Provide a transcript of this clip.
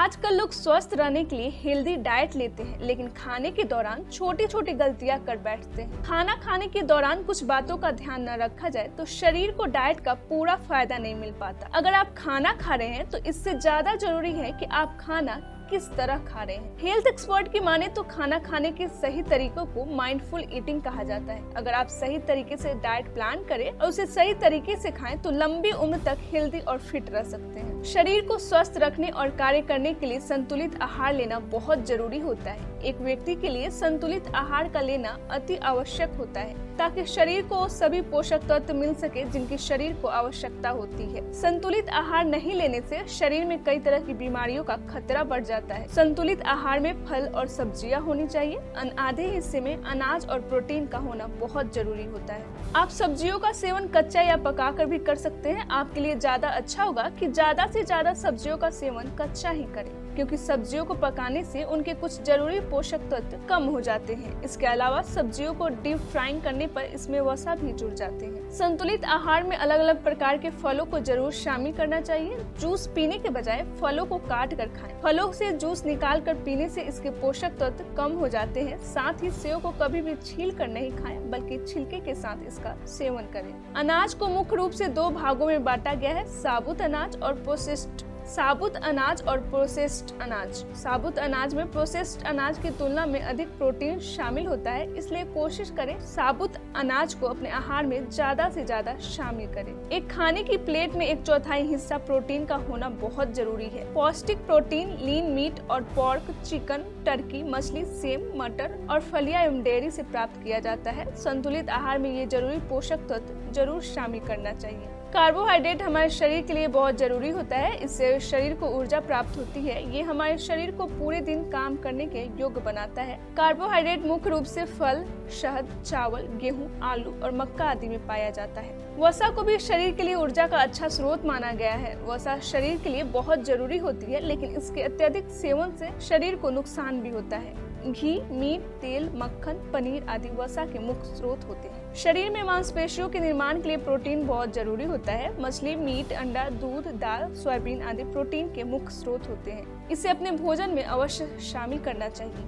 आजकल लोग स्वस्थ रहने के लिए हेल्दी डाइट लेते हैं, लेकिन खाने के दौरान छोटी छोटी गलतियां कर बैठते हैं। खाना खाने के दौरान कुछ बातों का ध्यान न रखा जाए तो शरीर को डाइट का पूरा फायदा नहीं मिल पाता। अगर आप खाना खा रहे हैं तो इससे ज्यादा जरूरी है कि आप खाना किस तरह खा रहे हैं। हेल्थ एक्सपर्ट की माने तो खाना खाने के सही तरीकों को माइंडफुल ईटिंग कहा जाता है। अगर आप सही तरीके से डाइट प्लान करें और उसे सही तरीके से खाएं तो लंबी उम्र तक हेल्दी और फिट रह सकते हैं। शरीर को स्वस्थ रखने और कार्य करने के लिए संतुलित आहार लेना बहुत जरूरी होता है। एक व्यक्ति के लिए संतुलित आहार का लेना अति आवश्यक होता है ताकि शरीर को सभी पोषक तत्व मिल सके जिनकी शरीर को आवश्यकता होती है। संतुलित आहार नहीं लेने से शरीर में कई तरह की बीमारियों का खतरा बढ़ जाता है। संतुलित आहार में फल और सब्जियां होनी चाहिए। आधे हिस्से में अनाज और प्रोटीन का होना बहुत जरूरी होता है। आप सब्जियों का सेवन कच्चा या पकाकर भी कर सकते हैं। आपके लिए ज्यादा अच्छा होगा कि ज्यादा से ज्यादा सब्जियों का सेवन कच्चा ही करें, क्योंकि सब्जियों को पकाने से उनके कुछ जरूरी पोषक तत्व कम हो जाते हैं। इसके अलावा सब्जियों को डीप फ्राइंग करने पर इसमें वसा भी जुड़ जाते हैं। संतुलित आहार में अलग अलग प्रकार के फलों को जरूर शामिल करना चाहिए। जूस पीने के बजाय फलों को काट कर खाएं। फलों से जूस निकाल कर पीने से इसके पोषक तत्व कम हो जाते हैं। साथ ही सेव को कभी भी छील कर नहीं खाएं, बल्कि छिलके के साथ इसका सेवन करें। अनाज को मुख्य रूप से दो भागों में बांटा गया है, साबुत अनाज और प्रोसेस्ड। साबुत अनाज और प्रोसेस्ड अनाज। साबुत अनाज में प्रोसेस्ड अनाज की तुलना में अधिक प्रोटीन शामिल होता है, इसलिए कोशिश करें साबुत अनाज को अपने आहार में ज्यादा से ज्यादा शामिल करें। एक खाने की प्लेट में 1/4 हिस्सा प्रोटीन का होना बहुत जरूरी है। पौष्टिक प्रोटीन लीन मीट और पोर्क, चिकन, टर्की, मछली, सेम, मटर और फलियां एवं डेयरी से प्राप्त किया जाता है। संतुलित आहार में ये जरूरी पोषक तत्व जरूर शामिल करना चाहिए। कार्बोहाइड्रेट हमारे शरीर के लिए बहुत जरूरी होता है। इससे शरीर को ऊर्जा प्राप्त होती है। ये हमारे शरीर को पूरे दिन काम करने के योग्य बनाता है। कार्बोहाइड्रेट मुख्य रूप से फल, शहद, चावल, गेहूं, आलू और मक्का आदि में पाया जाता है। वसा को भी शरीर के लिए ऊर्जा का अच्छा स्रोत माना गया है। वसा शरीर के लिए बहुत जरूरी होती है, लेकिन इसके अत्यधिक सेवन से शरीर को नुकसान भी होता है। घी, मीट, तेल, मक्खन, पनीर आदि वसा के मुख्य स्रोत होते हैं। शरीर में मांसपेशियों के निर्माण के लिए प्रोटीन बहुत जरूरी होता है। मछली, मीट, अंडा, दूध, दाल, सोयाबीन आदि प्रोटीन के मुख्य स्रोत होते हैं। इसे अपने भोजन में अवश्य शामिल करना चाहिए।